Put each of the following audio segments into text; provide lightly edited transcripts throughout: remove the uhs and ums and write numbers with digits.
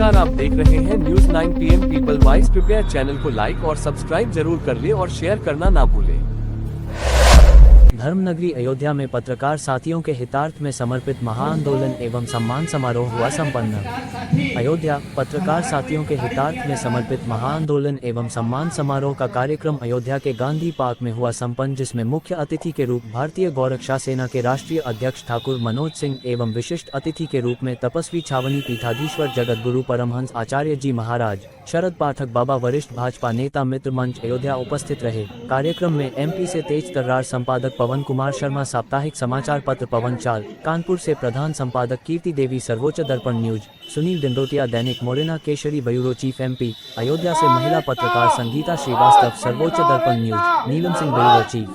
नमस्कार, आप देख रहे हैं न्यूज 9 PM पीपल वॉइस। कृपया चैनल को लाइक और सब्सक्राइब जरूर कर ले और शेयर करना ना भूलें। धर्मनगरी अयोध्या में पत्रकार साथियों के हितार्थ में समर्पित महाआंदोलन एवं सम्मान समारोह हुआ संपन्न। अयोध्या पत्रकार साथियों के हितार्थ में समर्पित महाआंदोलन एवं सम्मान समारोह का कार्यक्रम अयोध्या के गांधी पार्क में हुआ संपन्न, जिसमें मुख्य अतिथि के रूप भारतीय गौरक्षा सेना के राष्ट्रीय अध्यक्ष ठाकुर मनोज सिंह एवं विशिष्ट अतिथि के रूप में तपस्वी छावनी पीठाधीश्वर जगत गुरु परमहंस आचार्य जी महाराज, शरद पाठक बाबा, वरिष्ठ भाजपा नेता मित्र मंच अयोध्या उपस्थित रहे। कार्यक्रम में MP से तेज तर्रार, संपादक पवन कुमार शर्मा, साप्ताहिक समाचार पत्र पवन चाल, कानपुर से प्रधान संपादक कीर्ति देवी, सर्वोच्च Darpan news, Sunil Dindotia, Dainik Morena Keshari, bureau chief MP, Ayodhya से महिला पत्रकार Sangeeta Srivastava, Sarvochch Darpan news, Neelam Singh, bureau chief,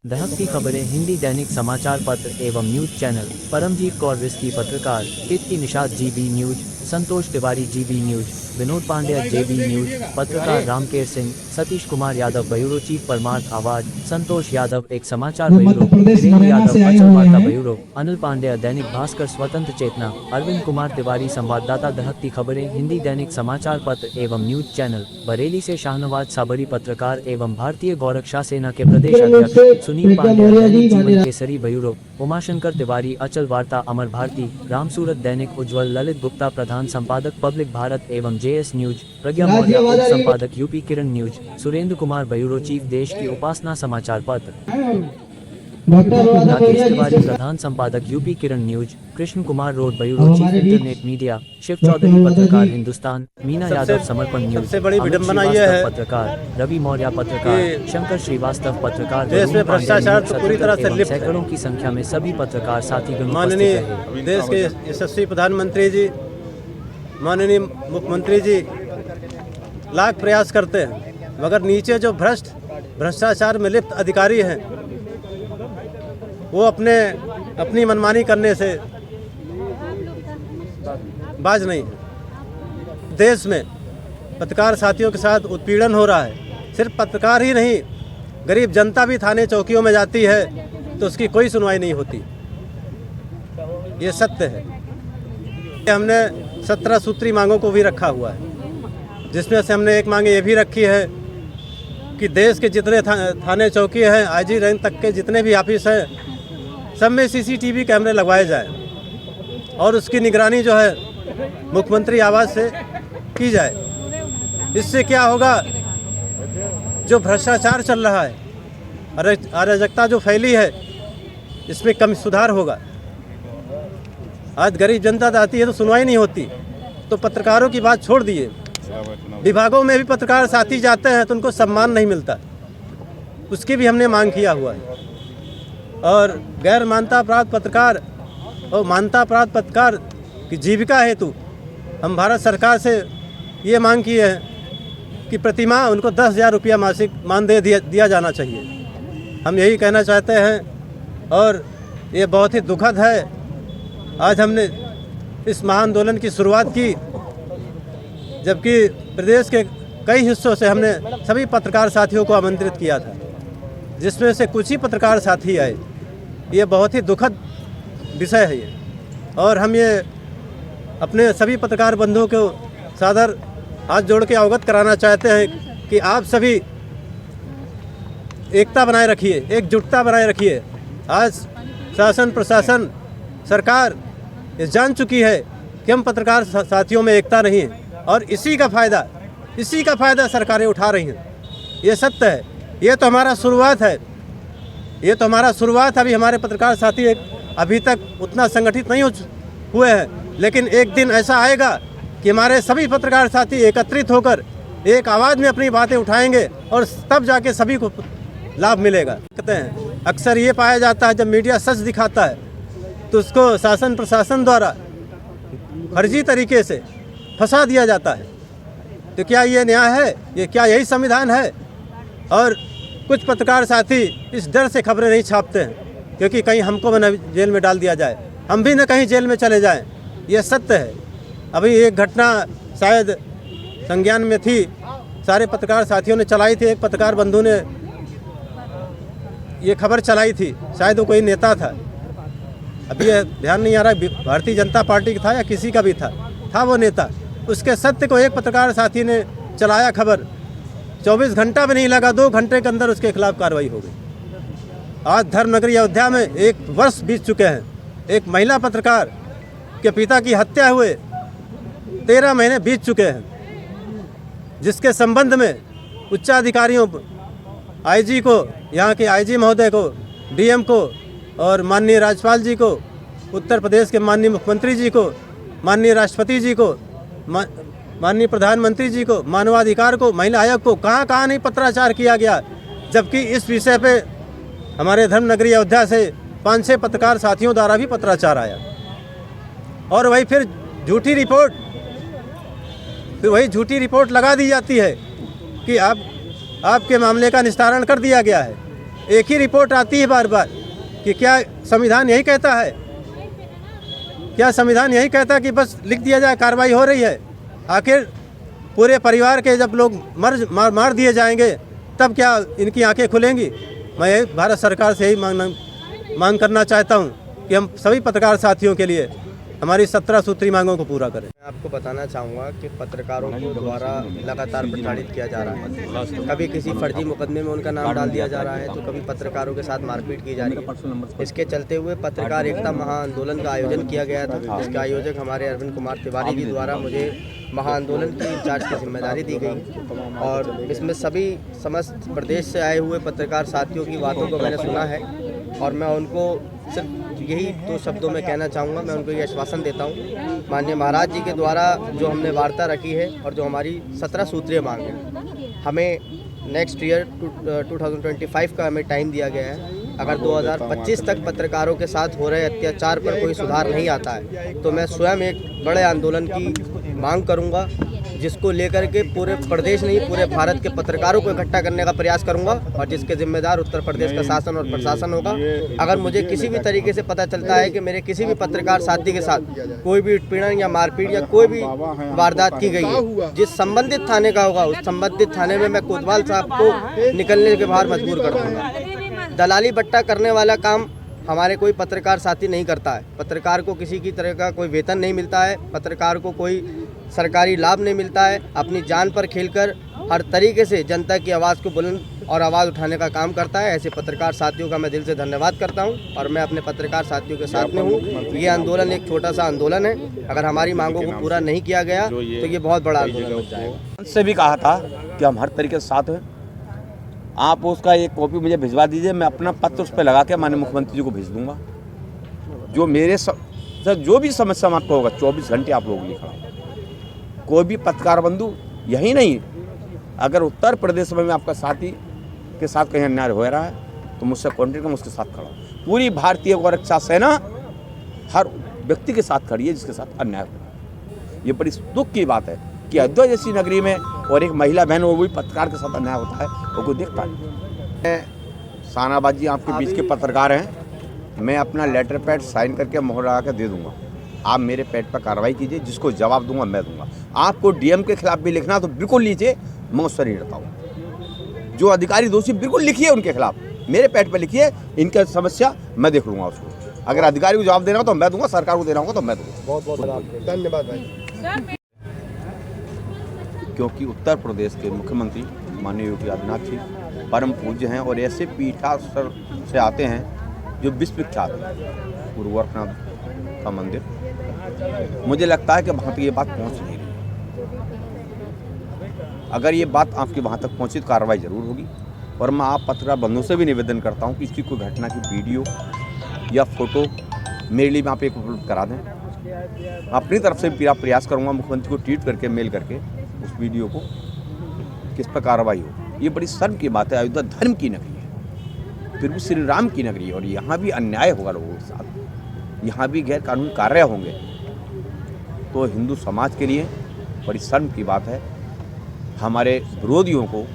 Dahakti Khabren, Hindi दैनिक समाचार पत्र एवं न्यूज चैनल, परमजीत कौर रिस्की पत्रकार, Kirti Nishad GB news, Santosh Tiwari GB news, Vinod Pandya JB news, पत्रकार रामकेर सिंह, सतीश कुमार यादव, ब्यूरो चीफ परमार्थ आवाज, संतोष यादव एक समाचार ब्यूरो, वीरेंद्र यादव अचल वार्ता ब्यूरो, अनिल पांड्या दैनिक भास्कर स्वतंत्र चेतना, अरविंद कुमार तिवारी संवाददाता दहकती खबरें, हिंदी दैनिक समाचार पत्र एवं न्यूज चैनल, बरेली से शाहनवाज साबरी पत्रकार एवं भारतीय गौरक्षा सेना के प्रदेश अध्यक्ष, सुनील पांड्या दैनिक जीवन केसरी ब्यूरो, उमाशंकर तिवारी अचल वार्ता अमर भारती, रामसूरत दैनिक उज्ज्वल, ललित गुप्ता प्रधान संपादक पब्लिक भारत एवं JS न्यूज, प्रज्ञा मौर्य उप संपादक UP Kiran news, Surendra Kumar bureau chief देश की उपासना समाचार पत्र, राकेश तिवारी प्रधान संपादक UP किरण न्यूज, कृष्ण कुमार रोड bureau chief internet media, Shiv Chaudhary पत्रकार हिंदुस्तान, मीना यादव समर्पण न्यूज, सबसे बड़ी विडंबना यह है पत्रकार, रवि मौर्य पत्रकार, शंकर श्रीवास्तव पत्रकार, देश में भ्रष्टाचार तो पूरी तरह से लिप्त है। सैकड़ों की संख्या में सभी पत्रकार साथी माननीय देश के यशस्वी प्रधानमंत्री जी, माननीय मुख्यमंत्री जी लाख प्रयास करते हैं, मगर नीचे जो भ्रष्टाचार में लिप्त अधिकारी हैं वो अपनी मनमानी करने से बाज नहीं। देश में पत्रकार साथियों के साथ उत्पीड़न हो रहा है। सिर्फ पत्रकार ही नहीं, गरीब जनता भी थाने चौकियों में जाती है तो उसकी कोई सुनवाई नहीं होती। ये सत्य है। हमने 17 सूत्री मांगों को भी रखा हुआ है, जिसमें से हमने एक मांग ये भी रखी है कि देश के जितने थाने चौकी हैं, IG रैंक तक के जितने भी ऑफिस हैं, सब में CCTV कैमरे लगवाए जाएं और उसकी निगरानी जो है मुख्यमंत्री आवास से की जाए। इससे क्या होगा, जो भ्रष्टाचार चल रहा है, अराजकता जो फैली है, इसमें कम सुधार होगा। आज गरीब जनता आती है तो सुनवाई नहीं होती, तो पत्रकारों की बात छोड़ दिए, विभागों में भी पत्रकार साथी जाते हैं तो उनको सम्मान नहीं मिलता। उसकी भी हमने मांग किया हुआ है। और गैर मान्यता प्राप्त पत्रकार और मान्यता प्राप्त पत्रकार की जीविका हेतु हम भारत सरकार से ये मांग किए हैं कि प्रतिमाह उनको 10,000 रुपया मासिक मानदेय दिया जाना चाहिए। हम यही कहना चाहते हैं और ये बहुत ही दुखद है। आज हमने इस महाआंदोलन की शुरुआत की, जबकि प्रदेश के कई हिस्सों से हमने सभी पत्रकार साथियों को आमंत्रित किया था, जिसमें से कुछ ही पत्रकार साथी आए। ये बहुत ही दुखद विषय है ये, और हम ये अपने सभी पत्रकार बंधुओं को सादर हाथ जोड़ के अवगत कराना चाहते हैं कि आप सभी एकता बनाए रखिए, एकजुटता बनाए रखिए। आज शासन प्रशासन सरकार ये जान चुकी है कि हम पत्रकार साथियों में एकता नहीं है, और इसी का फ़ायदा सरकारें उठा रही हैं। ये सत्य है। ये तो हमारा शुरुआत है, अभी हमारे पत्रकार साथी अभी तक उतना संगठित नहीं हुए हैं, लेकिन एक दिन ऐसा आएगा कि हमारे सभी पत्रकार साथी एकत्रित होकर एक आवाज़ में अपनी बातें उठाएंगे और तब जाके सभी को लाभ मिलेगा। कहते हैं अक्सर ये पाया जाता है, जब मीडिया सच दिखाता है तो उसको शासन प्रशासन द्वारा फर्जी तरीके से फंसा दिया जाता है। तो क्या ये न्याय है? क्या यही संविधान है? और कुछ पत्रकार साथी इस डर से खबरें नहीं छापते हैं क्योंकि कहीं हमको न जेल में डाल दिया जाए, हम भी न कहीं जेल में चले जाएं। ये सत्य है। अभी एक घटना शायद संज्ञान में थी, सारे पत्रकार साथियों ने चलाई थी। एक पत्रकार बंधु ने ये खबर चलाई थी, शायद वो कोई नेता था, अभी ध्यान नहीं आ रहा भारतीय जनता पार्टी का था या किसी का भी था वो नेता। उसके सत्य को एक पत्रकार साथी ने चलाया खबर, 24 घंटा भी नहीं लगा, 2 घंटे के अंदर उसके खिलाफ कार्रवाई हो गई। आज धर्मनगरी अयोध्या में 1 वर्ष बीत चुके हैं। एक महिला पत्रकार के पिता की हत्या हुए 13 महीने बीत चुके हैं, जिसके संबंध में उच्चाधिकारियों, आईजी को, यहाँ के आईजी महोदय को, डीएम को और माननीय राज्यपाल जी को, उत्तर प्रदेश के माननीय मुख्यमंत्री जी को, माननीय राष्ट्रपति जी को, माननीय प्रधानमंत्री जी को, मानवाधिकार को, महिला आयोग को, कहाँ नहीं पत्राचार किया गया। जबकि इस विषय पे हमारे धर्मनगरी अयोध्या से 5-6 पत्रकार साथियों द्वारा भी पत्राचार आया और वही फिर झूठी रिपोर्ट लगा दी जाती है कि आपके मामले का निस्तारण कर दिया गया है। एक ही रिपोर्ट आती है बार बार कि क्या संविधान यही कहता है? क्या संविधान यही कहता है कि बस लिख दिया जाए कार्रवाई हो रही है? आखिर पूरे परिवार के जब लोग मार दिए जाएंगे तब क्या इनकी आंखें खुलेंगी? मैं भारत सरकार से यही मांग करना चाहता हूं कि हम सभी पत्रकार साथियों के लिए हमारी 17 सूत्री मांगों को पूरा करें। मैं आपको बताना चाहूँगा कि पत्रकारों को द्वारा लगातार प्रताड़ित किया जा रहा है। कभी किसी फर्जी मुकदमे में उनका नाम डाल दिया जा रहा है, तो कभी पत्रकारों के साथ मारपीट की जा रही है। इसके चलते हुए पत्रकार एकता महाआंदोलन का आयोजन किया गया था, जिसके आयोजक हमारे अरविंद कुमार तिवारी जी द्वारा मुझे महाआंदोलन की इंचार्ज की जिम्मेदारी दी गई और इसमें सभी समस्त प्रदेश से आए हुए पत्रकार साथियों की बातों को मैंने सुना है और मैं उनको सिर्फ यही 2 शब्दों में कहना चाहूँगा। मैं उनको ये आश्वासन देता हूँ, माननीय महाराज जी के द्वारा जो हमने वार्ता रखी है और जो हमारी 17 सूत्रीय मांग है, हमें नेक्स्ट ईयर 2025 का हमें टाइम दिया गया है। अगर 2025 तक पत्रकारों के साथ हो रहे अत्याचार पर कोई सुधार नहीं आता है तो मैं स्वयं एक बड़े आंदोलन की मांग करूंगा, जिसको लेकर के पूरे प्रदेश नहीं पूरे भारत के पत्रकारों को इकट्ठा करने का प्रयास करूंगा और जिसके जिम्मेदार उत्तर प्रदेश का शासन और प्रशासन होगा। अगर मुझे किसी भी तरीके से पता चलता है कि मेरे किसी भी पत्रकार साथी के साथ कोई भी उत्पीड़न या मारपीट या कोई भी वारदात की गई है, जिस संबंधित थाने का होगा उस संबंधित थाने में मैं कोतवाल साहब को निकलने के बाहर मजबूर कर दूँगा। दलाली बट्टा करने वाला काम हमारे कोई पत्रकार साथी नहीं करता है। पत्रकार को किसी की तरह का कोई वेतन नहीं मिलता है, पत्रकार को कोई सरकारी लाभ नहीं मिलता है। अपनी जान पर खेलकर हर तरीके से जनता की आवाज़ को बुलंद और आवाज़ उठाने का काम करता है। ऐसे पत्रकार साथियों का मैं दिल से धन्यवाद करता हूं और मैं अपने पत्रकार साथियों के साथ में हूं। ये आंदोलन एक छोटा सा आंदोलन है, अगर हमारी मांगों को पूरा नहीं किया गया तो ये बहुत बड़ा आंदोलन बन जाएगा। से भी कहा था कि हम हर तरीके से साथ हैं, आप उसका एक कॉपी मुझे भिजवा दीजिए, मैं अपना पत्र उस पर लगा के माननीय मुख्यमंत्री जी को भेज दूंगा। जो मेरे सर जो भी समस्या आपको होगा 24 घंटे आप लोगों के लिए खड़ा। कोई भी पत्रकार बंधु यही नहीं, अगर उत्तर प्रदेश में आपका साथी के साथ कहीं अन्याय हो रहा है तो मुझसे कॉन्टेक्ट में उसके साथ खड़ा। पूरी भारतीय गोरक्षा सेना हर व्यक्ति के साथ खड़ी है जिसके साथ अन्याय हो रहा है। ये बड़ी दुख की बात है कि अयोध्या जैसी नगरी में और एक महिला बहन वो भी पत्रकार के साथ अन्याय होता है, वो कोई देखता है। शाहनवाज जी आपके बीच के पत्रकार हैं, मैं अपना लेटर पैड साइन करके मोहर लगा के दे दूंगा। आप मेरे पैड पर कार्रवाई कीजिए, जिसको जवाब दूंगा मैं दूंगा। आपको डीएम के खिलाफ भी लिखना तो बिल्कुल लीजिए, मैं उससे नहीं डरता हूँ। जो अधिकारी दोषी बिल्कुल लिखिए उनके खिलाफ, मेरे पैड पर लिखिए, इनका समस्या मैं देख लूँगा उसको। अगर अधिकारी को जवाब देना हो तो मैं दूंगा, सरकार को देना होगा तो मैं दूंगा। बहुत बहुत धन्यवाद भाई। क्योंकि उत्तर प्रदेश के मुख्यमंत्री माननीय योगी आदित्यनाथ जी परम पूज्य हैं और ऐसे पीठास्तर से आते हैं जो विश्व विख्यात है। गुरु गोरखनाथ का मंदिर, मुझे लगता है कि वहाँ तक ये बात पहुँच नहीं रही। अगर ये बात आपके वहाँ तक पहुँची तो कार्रवाई जरूर होगी। और मैं आप पत्रकार बंधुओं से भी निवेदन करता हूँ कि इसकी कोई घटना की वीडियो या फोटो मेरे लिए आप एक उपलब्ध करा दें। अपनी तरफ से पूरा प्रयास करूँगा मुख्यमंत्री को ट्वीट करके, मेल करके उस वीडियो को किस पर कार्रवाई हो। ये बड़ी शर्म की बात है। अयोध्या धर्म की नगरी है, फिर भी श्री राम की नगरी है और यहाँ भी अन्याय होगा लोगों के साथ, यहाँ भी गैर कानूनी कार्य होंगे। तो हिंदू समाज के लिए बड़ी शर्म की बात है। हमारे विरोधियों को,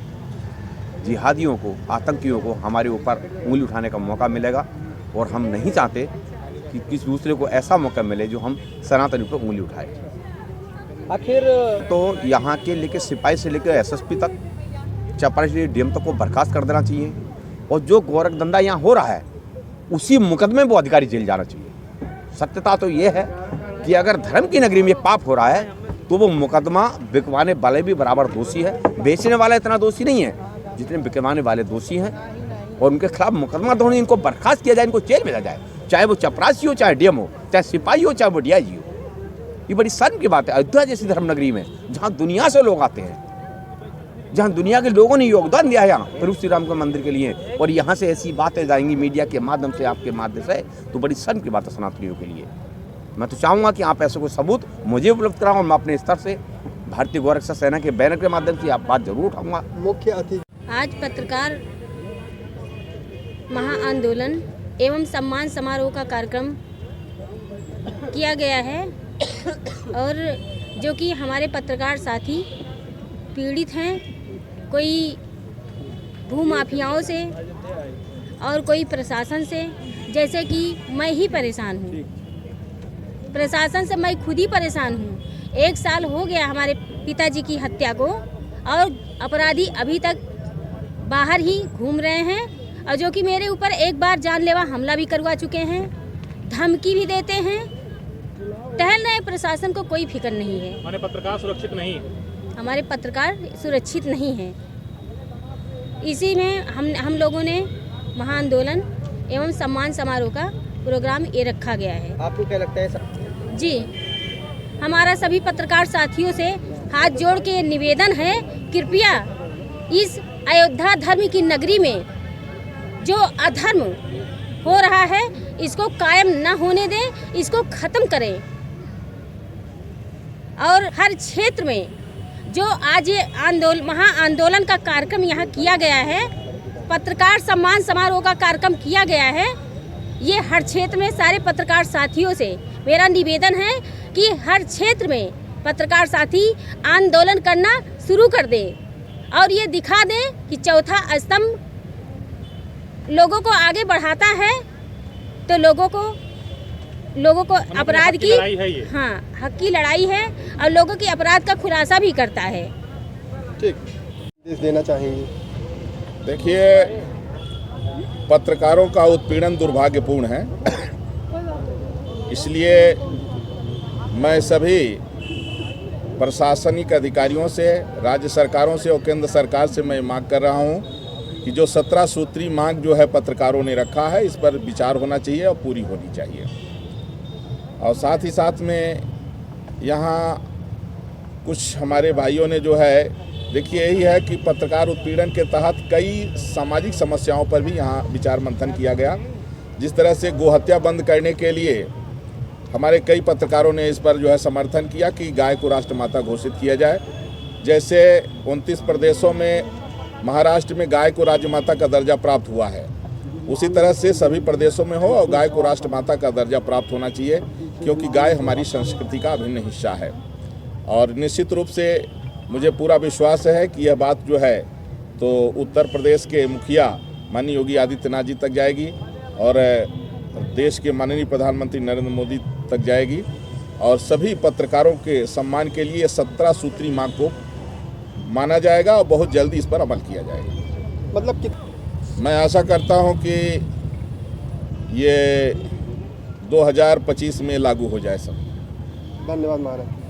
जिहादियों को, आतंकियों को हमारे ऊपर उंगली उठाने का मौका मिलेगा और हम नहीं चाहते कि किसी दूसरे को ऐसा मौका मिले जो हम सनातनी पर उंगली उठाए। आखिर तो यहाँ के लेके सिपाही से लेकर एसएसपी तक, चपरा से डीएम तक को बर्खास्त कर देना चाहिए और जो गोरख धंधा यहाँ हो रहा है उसी मुकदमे में वो अधिकारी जेल जाना चाहिए। सत्यता तो ये है कि अगर धर्म की नगरी में पाप हो रहा है तो वो मुकदमा बिकवाने वाले भी बराबर दोषी है। बेचने वाला इतना दोषी नहीं है जितने बिकवाने वाले दोषी हैं, और उनके खिलाफ मुकदमा दौड़े, इनको बर्खास्त किया जाए, इनको जेल भेजा जाए, चाहे वो चपरासी हो, चाहे डीएम हो, चाहे सिपाही हो, चाहे वो डीआईजी हो। ये बड़ी शर्म की बात है। अयोध्या जैसी धर्मनगरी में जहाँ दुनिया से लोग आते हैं, जहाँ दुनिया के लोगों ने योगदान दिया है यहाँ प्रभु श्री राम के मंदिर के लिए, और यहाँ से ऐसी बातें जाएंगी मीडिया के माध्यम से, आपके माध्यम से, तो बड़ी शर्म की बात है सनातनियों के लिए। मैं तो चाहूँगा कि आप ऐसे कोई सबूत मुझे उपलब्ध कराओ, और मैं अपने स्तर से भारतीय गोरक्षा सेना के बैनर के माध्यम से आप बात जरूर उठाऊंगा। मुख्य अतिथि आज पत्रकार महाआंदोलन एवं सम्मान समारोह का कार्यक्रम किया गया है, और जो कि हमारे पत्रकार साथी पीड़ित हैं, कोई भूमाफियाओं से और कोई प्रशासन से। जैसे कि मैं ही परेशान हूँ, प्रशासन से मैं खुद ही परेशान हूँ। 1 साल हो गया हमारे पिताजी की हत्या को, और अपराधी अभी तक बाहर ही घूम रहे हैं, और जो कि मेरे ऊपर एक बार जानलेवा हमला भी करवा चुके हैं, धमकी भी देते हैं। टहल रहे प्रशासन को कोई फिक्र नहीं है। हमारे पत्रकार सुरक्षित नहीं, हमारे पत्रकार सुरक्षित नहीं हैं। इसी में हम लोगों ने महाआंदोलन एवं सम्मान समारोह का प्रोग्राम ये रखा गया है। आपको क्या लगता है सर? जी, हमारा सभी पत्रकार साथियों से हाथ जोड़ के निवेदन है, कृपया इस अयोध्या धर्म की नगरी में जो अधर्म हो रहा है इसको कायम न होने दें, इसको ख़त्म करें। और हर क्षेत्र में जो आज ये महाआंदोलन का कार्यक्रम यहाँ किया गया है, पत्रकार सम्मान समारोह का कार्यक्रम किया गया है, ये हर क्षेत्र में सारे पत्रकार साथियों से मेरा निवेदन है कि हर क्षेत्र में पत्रकार साथी आंदोलन करना शुरू कर दें, और ये दिखा दें कि चौथा स्तंभ लोगों को आगे बढ़ाता है, तो लोगों को अपराध की हक की लड़ाई है, और लोगों की अपराध का खुलासा भी करता है। ठीक देना चाहेंगे? देखिए, पत्रकारों का उत्पीड़न दुर्भाग्यपूर्ण है, इसलिए मैं सभी प्रशासनिक अधिकारियों से, राज्य सरकारों से और केंद्र सरकार से मैं मांग कर रहा हूं कि जो 17 सूत्री मांग जो है पत्रकारों ने रखा है, इस पर विचार होना चाहिए और पूरी होनी चाहिए। और साथ ही साथ में यहाँ कुछ हमारे भाइयों ने जो है, देखिए यही है कि पत्रकार उत्पीड़न के तहत कई सामाजिक समस्याओं पर भी यहाँ विचार मंथन किया गया। जिस तरह से गोहत्या बंद करने के लिए हमारे कई पत्रकारों ने इस पर जो है समर्थन किया कि गाय को राष्ट्रमाता घोषित किया जाए। जैसे 29 प्रदेशों में महाराष्ट्र में गाय को राज्यमाता का दर्जा प्राप्त हुआ है, उसी तरह से सभी प्रदेशों में हो और गाय को राष्ट्रमाता का दर्जा प्राप्त होना चाहिए, क्योंकि गाय हमारी संस्कृति का अभिन्न हिस्सा है। और निश्चित रूप से मुझे पूरा विश्वास है कि यह बात जो है तो उत्तर प्रदेश के मुखिया माननीय योगी आदित्यनाथ जी तक जाएगी, और देश के माननीय प्रधानमंत्री नरेंद्र मोदी तक जाएगी, और सभी पत्रकारों के सम्मान के लिए 17 सूत्री मांग को माना जाएगा और बहुत जल्दी इस पर अमल किया जाएगा। मतलब कि मैं आशा करता हूं कि ये 2025 में लागू हो जाए सब। धन्यवाद महाराज।